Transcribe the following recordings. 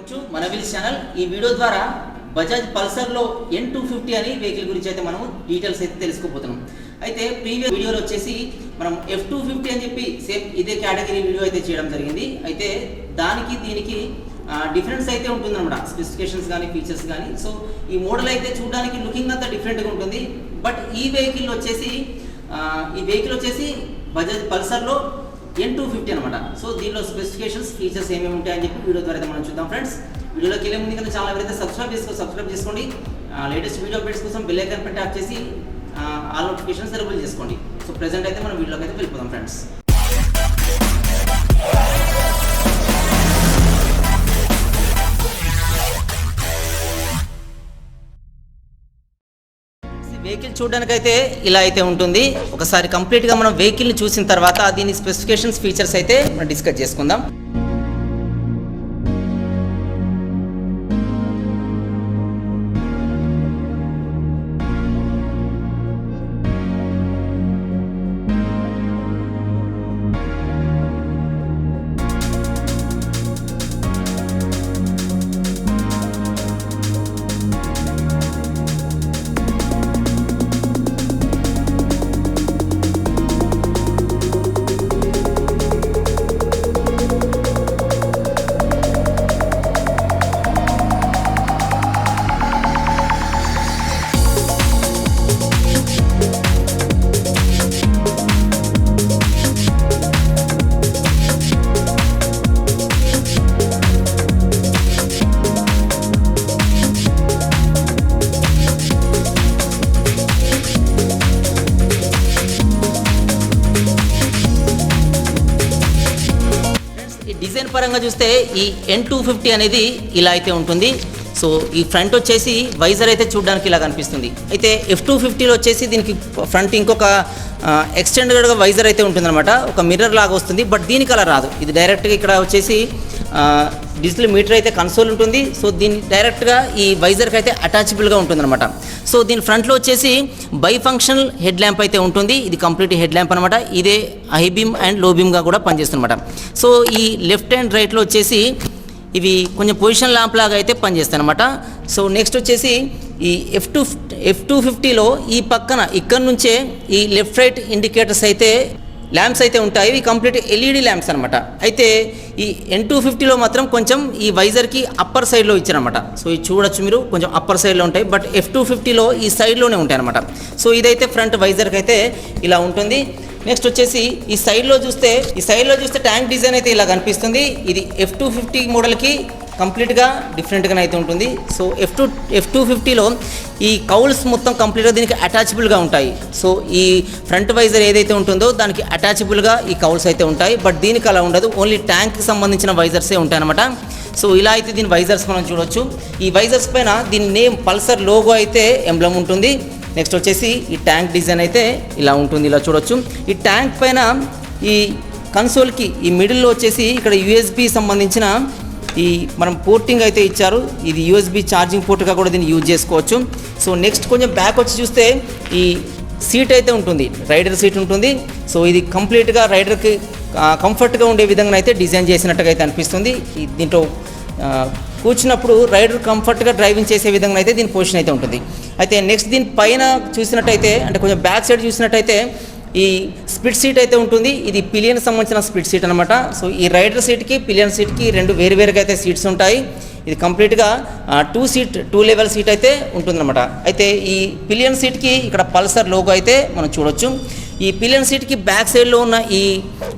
To మనవిల్ channel. ఈ video ద్వారా బజాజ్ పల్సర్లో N250 అనే వెహికల్ గురించి అయితే మనం డీటెయిల్స్ అయితే తెలుసుకోబోతున్నాం. అయితే ప్రీవియస్ వీడియోలో వచ్చేసి మనం F250 అని చెప్పి సేమ్ ఇదే కేటగిరీ వీడియో అయితే చేయడం జరిగింది. అయితే దానికి దీనికి డిఫరెన్స్ అయితే ఉంటుందన్నమాట, స్పెసిఫికేషన్స్ కానీ ఫీచర్స్ కానీ. సో ఈ మోడల్ అయితే చూడడానికి లుకింగ్ అంతా డిఫరెంట్గా ఉంటుంది. బట్ ఈ వెహికల్ వచ్చేసి బజాజ్ పల్సర్లో N250 అనమాట. సో దీనిలో స్పెసిఫికేషన్స్ ఫీచర్స్ ఏమేమి ఉంటాయని చెప్పి వీడియో ద్వారా అయితే మనం చూద్దాం ఫ్రెండ్స్. వీడియోలోకి వెళ్ళే ముందు కదా ఛానల్ ఎవరైతే సబ్స్క్రైబ్ చేసుకోండి. లేటెస్ట్ వీడియో అప్డేట్స్ కోసం బెల్ ఐకాన్ పై ట్యాప్ చేసి ఆల్ నోటిఫికేషన్స్ ఎనేబుల్ చేసుకోండి. సో ప్రెజెంట్ అయితే మనం వీడియోలోకి అయితే వెళ్ళిపోదాం ఫ్రెండ్స్. వెహికల్ చూడడానికైతే ఇలా అయితే ఉంటుంది. ఒకసారి కంప్లీట్గా మనం వెహికల్ని చూసిన తర్వాత దీని స్పెసిఫికేషన్స్ ఫీచర్స్ అయితే మనం డిస్కస్ చేసుకుందాం. డిజైన్ పరంగా చూస్తే ఈ N250 అనేది ఇలా అయితే ఉంటుంది. సో ఈ ఫ్రంట్ వచ్చేసి వైజర్ అయితే చూడడానికి ఇలా కనిపిస్తుంది. అయితే F250లో వచ్చేసి దీనికి ఫ్రంట్ ఇంకొక ఎక్స్టెండెడ్గా వైజర్ అయితే ఉంటుందన్నమాట, ఒక మిర్రర్ లాగా వస్తుంది. బట్ దీనికి అలా రాదు, ఇది డైరెక్ట్గా ఇక్కడ వచ్చేసి డిజిటల్ మీటర్ అయితే కన్సోల్ ఉంటుంది. సో దీన్ని డైరెక్ట్గా ఈ వైజర్కి అయితే అటాచబుల్గా ఉంటుందన్నమాట. సో దీని ఫ్రంట్లో వచ్చేసి బై ఫంక్షనల్ హెడ్ ల్యాంప్ అయితే ఉంటుంది. ఇది కంప్లీట్ హెడ్ ల్యాంప్ అనమాట. ఇదే హై బీమ్ అండ్ లో బీమ్గా కూడా పనిచేస్తుందన్నమాట. సో ఈ లెఫ్ట్ అండ్ రైట్లో వచ్చేసి ఇవి కొంచెం పొజిషన్ ల్యాంప్ లాగా అయితే పనిచేస్తాయి అనమాట. సో నెక్స్ట్ వచ్చేసి ఈ F250లో ఈ పక్కన ఇక్కడ నుంచే ఈ లెఫ్ట్ రైట్ ఇండికేటర్స్ అయితే ల్యాంప్స్ అయితే ఉంటాయి. ఇవి కంప్లీట్ ఎల్ఈడి ల్యాంప్స్ అనమాట. అయితే ఈ N250లో మాత్రం కొంచెం ఈ వైజర్కి అప్పర్ సైడ్లో ఇచ్చారనమాట. సో ఇది చూడొచ్చు మీరు, కొంచెం అప్పర్ సైడ్లో ఉంటాయి. బట్ F250లో ఈ సైడ్లోనే ఉంటాయి అనమాట. సో ఇదైతే ఫ్రంట్ వైజర్కి అయితే ఇలా ఉంటుంది. నెక్స్ట్ వచ్చేసి ఈ సైడ్లో చూస్తే ట్యాంక్ డిజైన్ అయితే ఇలా కనిపిస్తుంది. ఇది F250 మోడల్కి కంప్లీట్గా డిఫరెంట్గానే అయితే ఉంటుంది. సో F250లో ఈ కౌల్స్ మొత్తం కంప్లీట్గా దీనికి అటాచబుల్గా ఉంటాయి. సో ఈ ఫ్రంట్ వైజర్ ఏదైతే ఉంటుందో దానికి అటాచబుల్గా ఈ కౌల్స్ అయితే ఉంటాయి. బట్ దీనికి అలా ఉండదు, ఓన్లీ ట్యాంక్కి సంబంధించిన వైజర్సే ఉంటాయన్నమాట. సో ఇలా అయితే దీని వైజర్స్ మనం చూడవచ్చు. ఈ వైజర్స్ పైన దీని నేమ్ పల్సర్ లోగో అయితే ఎంబ్లమ్ ఉంటుంది. నెక్స్ట్ వచ్చేసి ఈ ట్యాంక్ డిజైన్ అయితే ఇలా ఉంటుంది, ఇలా చూడొచ్చు. ఈ ట్యాంక్ పైన ఈ కన్సోల్కి ఈ మిడిల్లో వచ్చేసి ఇక్కడ USB సంబంధించిన ఈ మనం పోర్టింగ్ అయితే ఇచ్చారు. ఇది USB ఛార్జింగ్ పోర్ట్గా కూడా దీన్ని యూజ్ చేసుకోవచ్చు. సో నెక్స్ట్ కొంచెం బ్యాక్ వచ్చి చూస్తే ఈ సీట్ అయితే ఉంటుంది, రైడర్ సీట్ ఉంటుంది. సో ఇది కంప్లీట్గా రైడర్కి కంఫర్ట్గా ఉండే విధంగా అయితే డిజైన్ చేసినట్టుగా అయితే అనిపిస్తుంది. దీంట్లో కూర్చున్నప్పుడు రైడర్ కంఫర్ట్గా డ్రైవింగ్ చేసే విధంగా అయితే దీని పొజిషన్ అయితే ఉంటుంది. అయితే నెక్స్ట్ దీని పైన చూసినట్టయితే, అంటే కొంచెం బ్యాక్ సైడ్ చూసినట్టయితే ఈ స్ప్లిట్ సీట్ అయితే ఉంటుంది. ఇది పిలియన్ సంబంధించిన స్ప్లిట్ సీట్ అనమాట. సో ఈ రైడర్ సీట్కి పిలియన్ సీట్కి రెండు వేరువేరుగా అయితే సీట్స్ ఉంటాయి. ఇది కంప్లీట్గా 2 లెవెల్ సీట్ అయితే ఉంటుందన్నమాట. అయితే ఈ పిలియన్ సీట్కి ఇక్కడ పల్సర్ లోగో అయితే మనం చూడొచ్చు. ఈ పిలియన్ సీట్కి బ్యాక్ సైడ్లో ఉన్న ఈ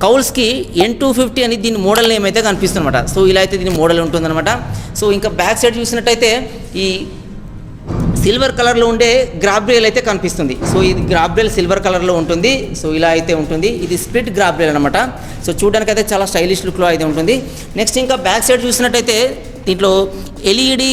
కౌల్స్కి N250 అని దీని మోడల్ నేమ్ అయితే కనిపిస్తుందన్నమాట. సో ఇలా అయితే దీని మోడల్ ఉంటుందన్నమాట. సో ఇంకా బ్యాక్ సైడ్ చూసినట్టయితే ఈ సిల్వర్ కలర్లో ఉండే గ్రాబ్ రైల్ అయితే కనిపిస్తుంది. సో ఇది గ్రాబ్ రైల్ సిల్వర్ కలర్లో ఉంటుంది. సో ఇలా అయితే ఉంటుంది. ఇది స్ప్లిట్ గ్రాబ్ రైల్ అనమాట. సో చూడడానికి అయితే చాలా స్టైలిష్ లుక్లో అయితే ఉంటుంది. నెక్స్ట్ ఇంకా బ్యాక్ సైడ్ చూసినట్టయితే దీంట్లో LED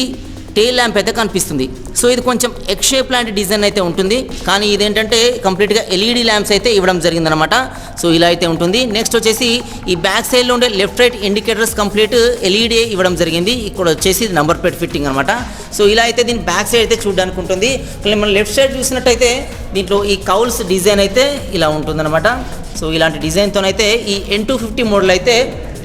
టెయిల్ ల్యాంప్ అయితే కనిపిస్తుంది. సో ఇది కొంచెం ఎగ్ షేప్ లాంటి డిజైన్ అయితే ఉంటుంది, కానీ ఇదేంటంటే కంప్లీట్గా LED ల్యాంప్స్ అయితే ఇవ్వడం జరిగిందనమాట. సో ఇలా అయితే ఉంటుంది. నెక్స్ట్ వచ్చేసి ఈ బ్యాక్ సైడ్లో ఉండే left right indicators complete LED ఇవ్వడం జరిగింది. ఇక్కడ వచ్చేసి నెంబర్ ప్లేట్ ఫిట్టింగ్ అనమాట. సో ఇలా అయితే దీని బ్యాక్ సైడ్ అయితే చూడడానికి ఉంటుంది. మనం లెఫ్ట్ సైడ్ చూసినట్టయితే దీంట్లో ఈ కౌల్స్ డిజైన్ అయితే ఇలా ఉంటుందన్నమాట. సో ఇలాంటి డిజైన్తోనైతే ఈ N250 మోడల్ అయితే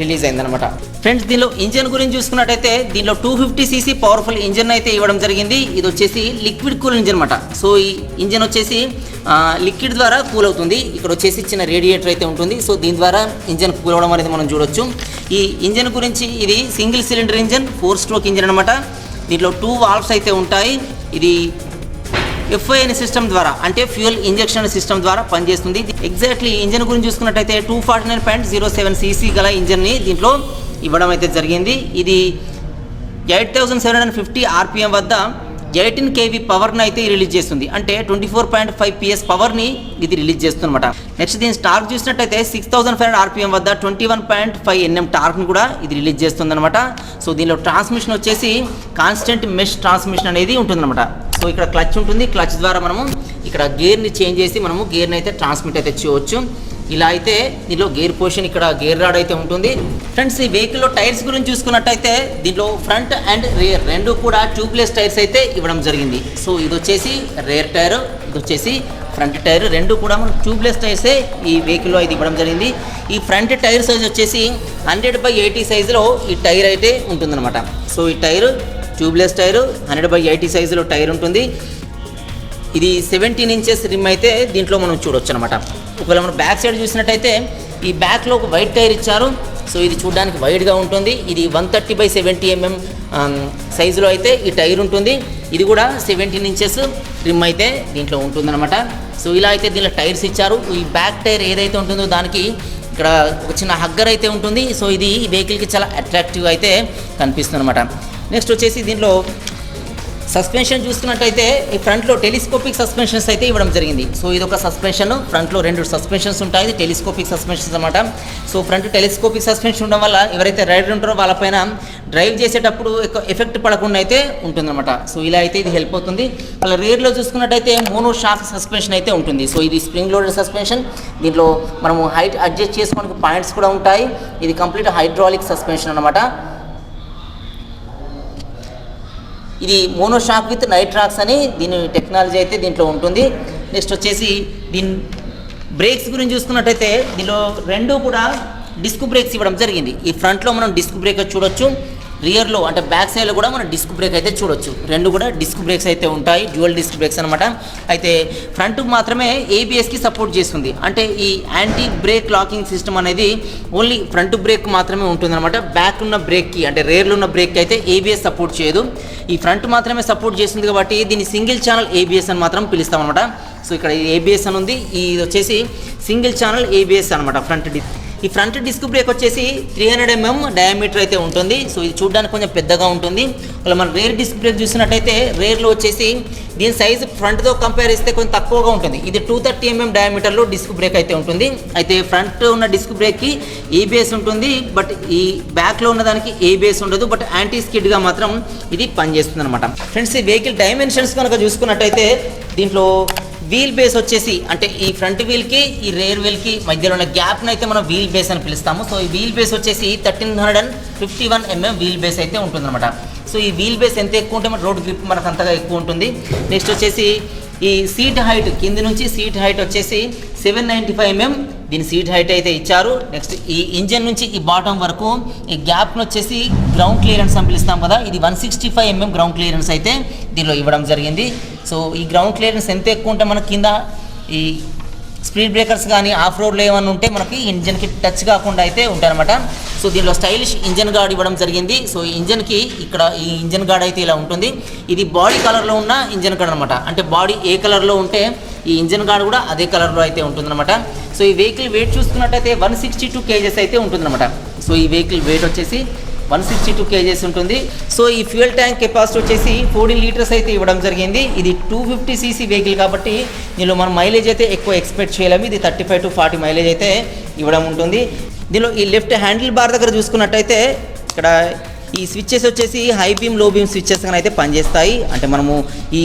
రిలీజ్ అయిందనమాట. ఫ్రెండ్స్ దీనిలో ఇంజన్ గురించి చూసుకున్నట్టయితే దీనిలో 250 cc పవర్ఫుల్ ఇంజన్ అయితే ఇవ్వడం జరిగింది. ఇది వచ్చేసి లిక్విడ్ కూల్ ఇంజన్ అనమాట. సో ఈ ఇంజన్ వచ్చేసి లిక్విడ్ ద్వారా కూల్ అవుతుంది. ఇక్కడ వచ్చేసి చిన్న రేడియేటర్ అయితే ఉంటుంది. సో దీని ద్వారా ఇంజన్ కూల్ అవ్వడం అనేది మనం చూడొచ్చు. ఈ ఇంజన్ గురించి ఇది single cylinder engine 4 stroke engine అనమాట. దీంట్లో 2 వాల్వ్స్ అయితే ఉంటాయి. ఇది FIN సిస్టమ్ ద్వారా అంటే ఫ్యూయల్ ఇంజెక్షన్ సిస్టమ్ ద్వారా పనిచేస్తుంది. ఎగ్జాక్ట్లీ ఇంజన్ గురించి చూసుకున్నట్టయితే 249.07 cc గల ఇంజన్ని దీంట్లో ఇవ్వడం అయితే జరిగింది. ఇది 8750 RPM వద్ద 18 kV పవర్ని అయితే రిలీజ్ చేస్తుంది. అంటే 24.5 PS పవర్ని ఇది రిలీజ్ చేస్తుంది అనమాట. నెక్స్ట్ దీని టార్క్ చూసినట్టయితే 6500 RPM వద్ద 21.5 Nm టార్క్ని కూడా ఇది రిలీజ్ చేస్తుంది అనమాట. సో దీనిలో ట్రాన్స్మిషన్ వచ్చేసి కాన్స్టెంట్ మెష్ ట్రాన్స్మిషన్ అనేది ఉంటుందన్నమాట. సో ఇక్కడ క్లచ్ ఉంటుంది. క్లచ్ ద్వారా మనము ఇక్కడ గేర్ని చేంజ్ చేసి మనము గేర్ని అయితే ట్రాన్స్మిట్ అయితే చేయవచ్చు. ఇలా అయితే దీనిలో గేర్ పొజిషన్ ఇక్కడ గేర్ రాడ్ అయితే ఉంటుంది. ఫ్రెండ్స్ ఈ వెహికల్లో టైర్స్ గురించి చూసుకున్నట్టయితే దీంట్లో ఫ్రంట్ అండ్ రియర్ రెండు కూడా ట్యూబ్లెస్ టైర్స్ అయితే ఇవ్వడం జరిగింది. సో ఇది వచ్చేసి రేర్ టైర్, ఇది వచ్చేసి ఫ్రంట్ టైర్, రెండు కూడా మనం ట్యూబ్లెస్ టైర్సే ఈ వెహికల్లో అయితే ఇవ్వడం జరిగింది. ఈ ఫ్రంట్ టైర్ సైజ్ వచ్చేసి 100/80 సైజులో ఈ టైర్ అయితే ఉంటుందన్నమాట. సో ఈ టైర్ ట్యూబ్లెస్ టైర్ 100/80 సైజులో టైర్ ఉంటుంది. ఇది 17 inches రిమ్ అయితే దీంట్లో మనం చూడొచ్చు అనమాట. ఒకవేళ మనం బ్యాక్ సైడ్ చూసినట్టయితే ఈ బ్యాక్లో ఒక వైట్ టైర్ ఇచ్చారు. సో ఇది చూడడానికి వైడ్గా ఉంటుంది. ఇది 130/70 mm సైజులో అయితే ఈ టైర్ ఉంటుంది. ఇది కూడా 17 inches రిమ్ అయితే దీంట్లో ఉంటుందన్నమాట. సో ఇలా అయితే దీనిలో టైర్స్ ఇచ్చారు. ఈ బ్యాక్ టైర్ ఏదైతే ఉంటుందో దానికి ఇక్కడ ఒక చిన్న హగ్గర్ అయితే ఉంటుంది. సో ఇది ఈ వెహికల్కి చాలా అట్రాక్టివ్గా అయితే కనిపిస్తుంది అనమాట. నెక్స్ట్ వచ్చేసి దీంట్లో సస్పెన్షన్ చూసుకున్నట్టయితే ఈ ఫ్రంట్లో టెలిస్కోపిక్ సస్పెన్షన్స్ అయితే ఇవ్వడం జరిగింది. సో ఇది ఒక సస్పెన్షన్, ఫ్రంట్లో 2 సస్పెన్షన్స్ ఉంటాయి. ఇది టెలిస్కోపిక్ సస్పెన్షన్స్ అనమాట. సో ఫ్రంట్ టెలిస్కోపిక్ సస్పెన్షన్ ఉండడం వల్ల ఎవరైతే రైడర్ ఉంటారో వాళ్ళపైన డ్రైవ్ చేసేటప్పుడు ఎక్కువ ఎఫెక్ట్ పడకుండా అయితే ఉంటుందన్నమాట. సో ఇలా అయితే ఇది హెల్ప్ అవుతుంది. అలా రియర్లో చూసుకున్నట్టయితే మోనో షాక్ సస్పెన్షన్ అయితే ఉంటుంది. సో ఇది స్ప్రింగ్ లోడెడ్ సస్పెన్షన్. దీంట్లో మనము హైట్ అడ్జస్ట్ చేసుకోవడానికి పాయింట్స్ కూడా ఉంటాయి. ఇది కంప్లీట్ హైడ్రాలిక్ సస్పెన్షన్ అనమాట. ఇది మోనోషాక్ విత్ నైట్రాక్స్ అని దీని టెక్నాలజీ అయితే దీంట్లో ఉంటుంది. నెక్స్ట్ వచ్చేసి దీని బ్రేక్స్ గురించి చూసుకున్నట్టయితే దీనిలో రెండు కూడా డిస్క్ బ్రేక్స్ ఇవ్వడం జరిగింది. ఈ ఫ్రంట్లో మనం డిస్క్ బ్రేక్ చూడొచ్చు, రియర్లో అంటే బ్యాక్ సైడ్లో కూడా మనం డిస్క్ బ్రేక్ అయితే చూడొచ్చు. రెండు కూడా డిస్క్ బ్రేక్స్ అయితే ఉంటాయి, డ్యూయల్ డిస్క్ బ్రేక్స్ అనమాట. అయితే ఫ్రంట్ మాత్రమే ABSకి సపోర్ట్ చేస్తుంది. అంటే ఈ యాంటీ బ్రేక్ లాకింగ్ సిస్టమ్ అనేది ఓన్లీ ఫ్రంట్ బ్రేక్ మాత్రమే ఉంటుందన్నమాట. బ్యాక్ ఉన్న బ్రేక్కి అంటే రేర్లో ఉన్న బ్రేక్కి అయితే ABS సపోర్ట్ చేయదు. ఈ ఫ్రంట్ మాత్రమే సపోర్ట్ చేస్తుంది కాబట్టి దీన్ని సింగిల్ ఛానల్ ABS అని మాత్రం పిలుస్తాం అనమాట. సో ఇక్కడ ABS అని ఉంది, ఇది వచ్చేసి సింగిల్ ఛానల్ ABS అనమాట ఫ్రంట్ డిస్క్. ఈ ఫ్రంట్ డిస్క్ బ్రేక్ వచ్చేసి 300 mm డయామీటర్ అయితే ఉంటుంది. సో ఇది చూడడానికి కొంచెం పెద్దగా ఉంటుంది. అలా మనం రేర్ డిస్క్ బ్రేక్ చూసినట్టయితే రేర్లో వచ్చేసి దీని సైజు ఫ్రంట్తో కంపేర్ చేస్తే కొంచెం తక్కువగా ఉంటుంది. ఇది 230 mm డయామీటర్లో డిస్క్ బ్రేక్ అయితే ఉంటుంది. అయితే ఫ్రంట్ ఉన్న డిస్క్ బ్రేక్కి ABS ఉంటుంది, బట్ ఈ బ్యాక్లో ఉన్నదానికి ABS ఉండదు. బట్ యాంటీ స్కిడ్గా మాత్రం ఇది పనిచేస్తుంది అనమాట. ఫ్రెండ్స్ ఈ వెహికల్ డైమెన్షన్స్ కనుక చూసుకున్నట్టయితే దీంట్లో వీల్ బేస్ వచ్చేసి అంటే ఈ ఫ్రంట్ వీల్కి ఈ రేర్ వీల్కి మధ్యలో ఉన్న గ్యాప్ని అయితే మనం వీల్ బేస్ అని పిలుస్తాము. సో ఈ వీల్ బేస్ వచ్చేసి 1351 mm వీల్ బేస్ అయితే ఉంటుందన్నమాట. సో ఈ వీల్ బేస్ ఎంత ఎక్కువ ఉంటే మన రోడ్ గ్రిప్ మనకు అంతగా ఎక్కువ ఉంటుంది. నెక్స్ట్ వచ్చేసి ఈ సీట్ హైట్ కింది నుంచి సీట్ హైట్ వచ్చేసి 795 mm దీని సీట్ హైట్ అయితే ఇచ్చారు. నెక్స్ట్ ఈ ఇంజన్ నుంచి ఈ బాటం వరకు ఈ గ్యాప్ను వచ్చేసి గ్రౌండ్ క్లియరెన్స్ అని పిలుస్తాం కదా, ఇది 165 mm గ్రౌండ్ క్లియరెన్స్ అయితే దీనిలో ఇవ్వడం జరిగింది. సో ఈ గ్రౌండ్ క్లియరెన్స్ ఎంత ఎక్కువ ఉంటే మనకి కింద ఈ స్పీడ్ బ్రేకర్స్ కానీ ఆఫ్ రోడ్లో ఏమైనా ఉంటే మనకి ఇంజన్కి టచ్ కాకుండా అయితే ఉంటాయన్నమాట. సో దీనిలో స్టైలిష్ ఇంజన్ గార్డ్ ఇవ్వడం జరిగింది. సో ఈ ఇంజన్కి ఇక్కడ ఈ ఇంజన్ గార్డ్ అయితే ఇలా ఉంటుంది. ఇది బాడీ కలర్లో ఉన్న ఇంజన్ గార్డ్ అనమాట. అంటే బాడీ ఏ కలర్లో ఉంటే ఈ ఇంజన్ గార్డ్ కూడా అదే కలర్లో అయితే ఉంటుందన్నమాట. సో ఈ వెహికల్ వెయిట్ చూసుకున్నట్టయితే 162 kgs అయితే ఉంటుందన్నమాట. సో ఈ వెహికల్ వెయిట్ వచ్చేసి 162 kgs ఉంటుంది. సో ఈ ఫ్యూయల్ ట్యాంక్ కెపాసిటీ వచ్చేసి 14 లీటర్స్ అయితే ఇవ్వడం జరిగింది. ఇది 250 cc వెహికల్ కాబట్టి దీనిలో మనం మైలేజ్ అయితే ఎక్కువ ఎక్స్పెక్ట్ చేయలేము. ఇది 35 to 40 మైలేజ్ అయితే ఇవ్వడం ఉంటుంది. దీనిలో ఈ లెఫ్ట్ హ్యాండిల్ బార్ దగ్గర చూసుకున్నట్టయితే ఇక్కడ ఈ స్విచ్చెస్ వచ్చేసి high beam low beam switches కానీ అయితే పనిచేస్తాయి. అంటే మనము ఈ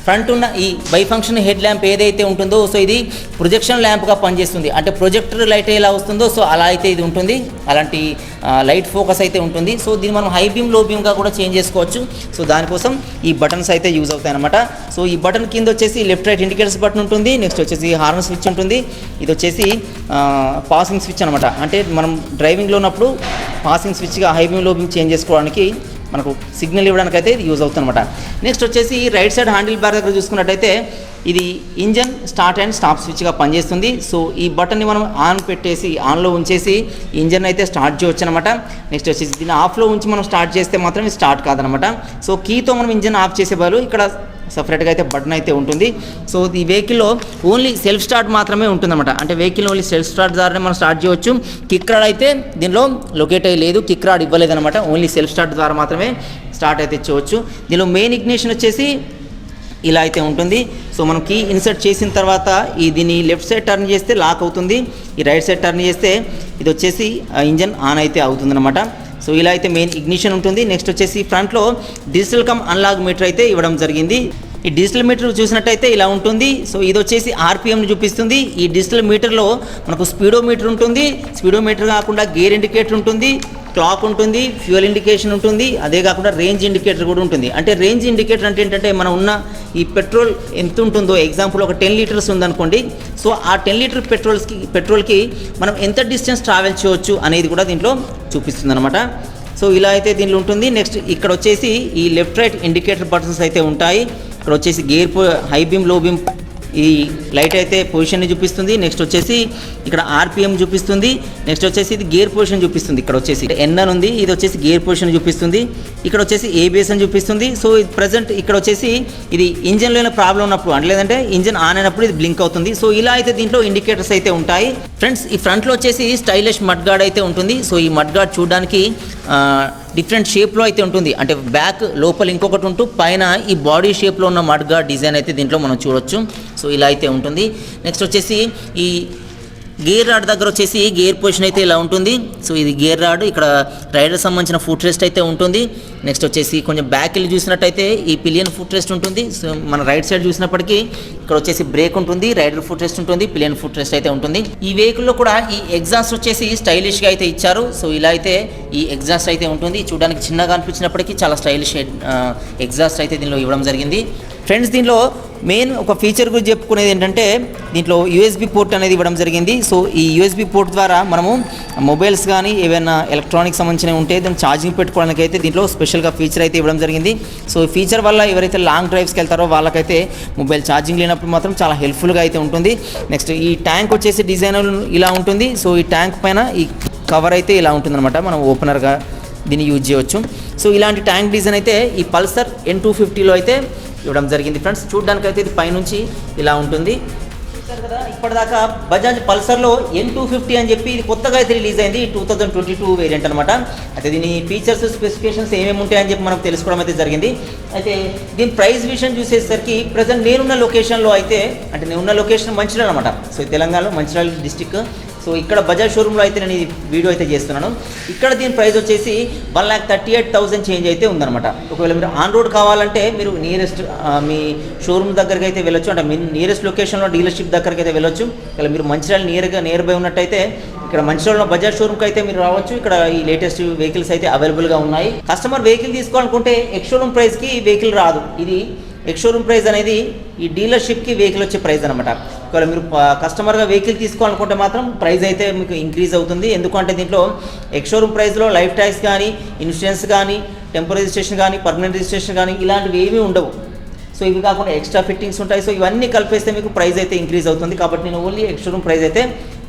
ఫ్రంట్ ఉన్న ఈ బై ఫంక్షన్ హెడ్ ల్యాంప్ ఏదైతే ఉంటుందో సో ఇది ప్రొజెక్షన్ ల్యాంప్గా పనిచేస్తుంది. అంటే ప్రొజెక్టర్ లైట్ ఎలా వస్తుందో సో అలా అయితే ఇది ఉంటుంది, అలాంటి లైట్ ఫోకస్ అయితే ఉంటుంది. సో దీన్ని మనం హై బీమ్ లో బీమ్గా కూడా చేంజ్ చేసుకోవచ్చు. సో దానికోసం ఈ బటన్స్ అయితే యూజ్ అవుతాయి అనమాట. సో ఈ బటన్ కింద వచ్చేసి లెఫ్ట్ రైట్ ఇండికేటర్స్ బటన్ ఉంటుంది, నెక్స్ట్ వచ్చేసి హార్న్ స్విచ్ ఉంటుంది, ఇది వచ్చేసి పాసింగ్ స్విచ్ అనమాట. అంటే మనం డ్రైవింగ్లో ఉన్నప్పుడు పాసింగ్ స్విచ్గా high beam low beam change చేసుకోవడానికి మనకు సిగ్నల్ ఇవ్వడానికి అయితే ఇది యూజ్ అవుతుంది అనమాట. నెక్స్ట్ వచ్చేసి రైట్ సైడ్ హ్యాండిల్ బార్ దగ్గర చూసుకున్నట్టయితే ఇది ఇంజన్ స్టార్ట్ అండ్ స్టాప్ స్విచ్గా పనిచేస్తుంది. సో ఈ బటన్ని మనం ఆన్ పెట్టేసి ఆన్లో ఉంచేసి ఇంజన్ అయితే స్టార్ట్ చేయొచ్చు అనమాట. నెక్స్ట్ వచ్చేసి దీన్ని ఆఫ్లో ఉంచి మనం స్టార్ట్ చేస్తే మాత్రం ఇది స్టార్ట్ కాదనమాట. సో కీతో మనం ఇంజన్ ఆఫ్ చేసే బదులు ఇక్కడ సపరేట్గా అయితే బటన్ అయితే ఉంటుంది. సో ఈ వెహికల్లో ఓన్లీ సెల్ఫ్ స్టార్ట్ మాత్రమే ఉంటుందన్నమాట. అంటే వెహికల్ ఓన్లీ సెల్ఫ్ స్టార్ట్ ద్వారానే మనం స్టార్ట్ చేయవచ్చు. కిక్ రాడ్ అయితే దీనిలో లొకేట్ అయ్యలేదు, కిక్ రాడ్ ఇవ్వలేదన్నమాట. ఓన్లీ సెల్ఫ్ స్టార్ట్ ద్వారా మాత్రమే స్టార్ట్ అయితే చేయవచ్చు. దీనిలో మెయిన్ ఇగ్నిషన్ వచ్చేసి ఇలా అయితే ఉంటుంది. సో మనం కీ ఇన్సర్ట్ చేసిన తర్వాత దీన్ని లెఫ్ట్ సైడ్ టర్న్ చేస్తే లాక్ అవుతుంది, ఈ రైట్ సైడ్ టర్న్ చేస్తే ఇది వచ్చేసి ఇంజన్ ఆన్ అయితే అవుతుందన్నమాట. సో ఇలా అయితే మెయిన్ ఇగ్నిషన్ ఉంటుంది. నెక్స్ట్ వచ్చేసి ఫ్రంట్లో డిజిటల్ కమ్ అన్లాగ్ మీటర్ అయితే ఇవ్వడం జరిగింది. ఈ డిజిటల్ మీటర్ చూసినట్టయితే ఇలా ఉంటుంది. సో ఇది వచ్చేసి ఆర్పిఎంని చూపిస్తుంది. ఈ డిజిటల్ మీటర్లో మనకు స్పీడోమీటర్ ఉంటుంది, స్పీడోమీటర్ కాకుండా గేర్ ఇండికేటర్ ఉంటుంది, క్లాక్ ఉంటుంది, ఫ్యూయల్ ఇండికేషన్ ఉంటుంది, అదే కాకుండా రేంజ్ ఇండికేటర్ కూడా ఉంటుంది. అంటే రేంజ్ ఇండికేటర్ అంటే ఏంటంటే మనం ఉన్న ఈ పెట్రోల్ ఎంత ఉంటుందో, ఎగ్జాంపుల్ ఒక 10 లీటర్స్ ఉందనుకోండి, సో ఆ 10 లీటర్ పెట్రోల్కి మనం ఎంత డిస్టెన్స్ ట్రావెల్ చేయవచ్చు అనేది కూడా దీంట్లో చూపిస్తుంది అనమాట. సో ఇలా అయితే దీంట్లో ఉంటుంది. నెక్స్ట్ ఇక్కడ వచ్చేసి ఈ లెఫ్ట్ రైట్ ఇండికేటర్ బటన్స్ అయితే ఉంటాయి. ఇక్కడ వచ్చేసి హై బీమ్ లో బీమ్ ఈ లైట్ అయితే పొజిషన్ని చూపిస్తుంది. నెక్స్ట్ వచ్చేసి ఇక్కడ ఆర్పిఎం చూపిస్తుంది. నెక్స్ట్ వచ్చేసి ఇది గేర్ పొజిషన్ చూపిస్తుంది. ఇక్కడ వచ్చేసి ఎన్ అని ఉంది, ఇది వచ్చేసి గేర్ పొజిషన్ చూపిస్తుంది. ఇక్కడ వచ్చేసి ఏబిఎస్ అని చూపిస్తుంది. సో ఇది ప్రజెంట్ ఇక్కడ వచ్చేసి ఇది ఇంజన్లో ప్రాబ్లం ఉన్నప్పుడు అంటే లేదంటే ఇంజన్ ఆన్ అయినప్పుడు ఇది బ్లింక్ అవుతుంది. సో ఇలా అయితే దీంట్లో ఇండికేటర్స్ అయితే ఉంటాయి. ఫ్రెండ్స్ ఈ ఫ్రంట్లో వచ్చేసి స్టైలిష్ మడ్ గార్డ్ అయితే ఉంటుంది. సో ఈ మడ్ గార్డ్ చూడడానికి డిఫరెంట్ షేప్లో అయితే ఉంటుంది. అంటే బ్యాక్ లోపల ఇంకొకటి ఉంటూ పైన ఈ బాడీ షేప్లో ఉన్న మడ్ గార్డ్ డిజైన్ అయితే దీంట్లో మనం చూడొచ్చు. సో ఇలా అయితే ఉంటుంది. నెక్స్ట్ వచ్చేసి ఈ గేర్ రాడ్ దగ్గర వచ్చేసి గేర్ పొజిషన్ అయితే ఇలా ఉంటుంది. సో ఇది గేర్ రాడ్, ఇక్కడ రైడర్ సంబంధించిన ఫుట్ రెస్ట్ అయితే ఉంటుంది. నెక్స్ట్ వచ్చేసి కొంచెం బ్యాక్ వెళ్ళి చూసినట్టయితే ఈ పిలియన్ ఫుట్ రెస్ట్ ఉంటుంది. సో మన రైట్ సైడ్ చూసినప్పటికీ ఇక్కడ వచ్చేసి బ్రేక్ ఉంటుంది, రైడర్ ఫుట్ రెస్ట్ ఉంటుంది, పిలియన్ ఫుట్ రెస్ట్ అయితే ఉంటుంది. ఈ వెహికల్లో కూడా ఈ ఎగ్జాస్ట్ వచ్చేసి స్టైలిష్గా అయితే ఇచ్చారు. సో ఇలా అయితే ఈ ఎగ్జాస్ట్ అయితే ఉంటుంది. చూడడానికి చిన్నగా అనిపించినప్పటికీ చాలా స్టైలిష్ ఎగ్జాస్ట్ అయితే దీనిలో ఇవ్వడం జరిగింది. ఫ్రెండ్స్ దీనిలో మెయిన్ ఒక ఫీచర్ గురించి చెప్పుకునేది ఏంటంటే దీంట్లో యూఎస్బి పోర్ట్ అనేది ఇవ్వడం జరిగింది. సో ఈ యూఎస్బి పోర్ట్ ద్వారా మనము మొబైల్స్ కానీ ఏవైనా ఎలక్ట్రానిక్స్ సంబంధించినవి ఉంటే దాన్ని ఛార్జింగ్ పెట్టుకోవడానికి అయితే దీంట్లో స్పెషల్గా ఫీచర్ అయితే ఇవ్వడం జరిగింది. సో ఈ ఫీచర్ వల్ల ఎవరైతే లాంగ్ డ్రైవ్స్కి వెళ్తారో వాళ్ళకైతే మొబైల్ ఛార్జింగ్ లేనప్పుడు మాత్రం చాలా హెల్ప్ఫుల్గా అయితే ఉంటుంది. నెక్స్ట్ ఈ ట్యాంక్ వచ్చేసి డిజైన్ ఇలా ఉంటుంది. సో ఈ ట్యాంక్ పైన ఈ కవర్ అయితే ఇలా ఉంటుందన్నమాట, మనం ఓపెనర్గా దీన్ని యూజ్ చేయవచ్చు. సో ఇలాంటి ట్యాంక్ డిజైన్ అయితే ఈ పల్సర్ N250లో అయితే ఇవ్వడం జరిగింది. ఫ్రెండ్స్ చూడడానికి అయితే ఇది పైనుంచి ఇలా ఉంటుంది. చూసారు కదా ఇప్పటిదాకా బజాజ్ పల్సర్లో N250 అని చెప్పి ఇది కొత్తగా అయితే రిలీజ్ అయింది, 2022 వేరియంట్ అనమాట. అయితే దీని ఫీచర్స్ స్పెసిఫికేషన్స్ ఏమేమి ఉంటాయని చెప్పి మనకు తెలుసుకోవడం అయితే జరిగింది. అయితే దీని ప్రైస్ విషయం చూసేసరికి ప్రజెంట్ నేనున్న లొకేషన్లో అయితే అంటే నేనున్న లొకేషన్ మంచిర్యాల అనమాట. సో తెలంగాణలో మంచిర్యాల డిస్టిక్. సో ఇక్కడ బజాజ్ షోరూంలో అయితే నేను ఈ వీడియో అయితే చేస్తున్నాను. ఇక్కడ దీని ప్రైస్ వచ్చేసి 1,38,000 చేంజ్ అయితే ఉందన్నమాట. ఒకవేళ మీరు ఆన్ రోడ్ కావాలంటే మీరు నియరెస్ట్ మీ షోరూమ్ దగ్గరికి అయితే వెళ్ళొచ్చు, అంటే మీ నియరెస్ట్ లొకేషన్లో డీలర్షిప్ దగ్గరికి అయితే వెళ్ళొచ్చు. ఇక్కడ మీరు మంచిర్యాల నియర్ బై ఉన్నట్టయితే ఇక్కడ మంచిర్యాలలో బజాజ్ షోరూమ్కి అయితే మీరు రావచ్చు. ఇక్కడ ఈ లేటెస్ట్ వెహికల్స్ అయితే అవైలబుల్గా ఉన్నాయి. కస్టమర్ వెహికల్ తీసుకోవాలనుకుంటే ఎక్స్ షోరూమ్ ప్రైస్కి వెహికల్ రాదు. ఇది ఎక్స్ షోరూమ్ ప్రైస్ అనేది ఈ డీలర్షిప్కి వెహికల్ వచ్చే ప్రైస్ అనమాట. ఒకవేళ మీరు కస్టమర్గా వెహికల్ తీసుకోవాలనుకుంటే మాత్రం ప్రైస్ అయితే మీకు ఇంక్రీజ్ అవుతుంది. ఎందుకంటే దీంట్లో ఎక్స్ షోరూమ్ ప్రైస్లో లైఫ్ ట్యాక్స్ కానీ, ఇన్సూరెన్స్ కానీ, టెంపో రిజిస్ట్రేషన్ కానీ, పర్మనెంట్ రిజిస్ట్రేషన్ కానీ ఇలాంటివి ఏమీ ఉండవు. సో ఇవి కాకుండా ఎక్స్ట్రా ఫిట్టింగ్స్ ఉంటాయి. సో ఇవన్నీ కలిపేస్తే మీకు ప్రైస్ అయితే ఇంక్రీజ్ అవుతుంది. కాబట్టి నేను ఓన్లీ ఎక్స్ షోరూమ్ ప్రైస్ అయితే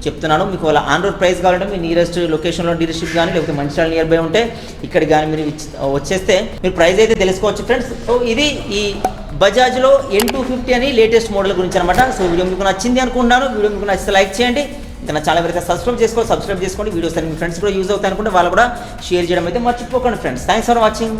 చెప్తున్నాను. మీకు వాళ్ళ ఆన్ రోడ్ ప్రైస్ కావాలంటే మీ నియరెస్ట్ లొకేషన్లో డీలర్షిప్ కానీ లేకపోతే మంచిర్యాల నియర్ బై ఉంటే ఇక్కడ కానీ మీరు వచ్చేస్తే మీరు ప్రైస్ అయితే తెలుసుకోవచ్చు ఫ్రెండ్స్. సో ఇది ఈ బజాజ్లో N250 అని లేటెస్ట్ మోడల్ గురించి అనమాట. సో వీడియో మీకు నచ్చింది అనుకుంటున్నాను. వీడియో మీకు నచ్చితే లైక్ చేయండి. ఇంకా నా ఛానల్ ఎవరైతే సబ్స్క్రైబ్ చేసుకోండి. వీడియోస్ అన్ని మీ ఫ్రెండ్స్ కూడా యూజ్ అవుతాయి అనుకుంటే వాళ్ళు కూడా షేర్ చేయడం అయితే మర్చిపోకండి ఫ్రెండ్స్. Thanks for watching.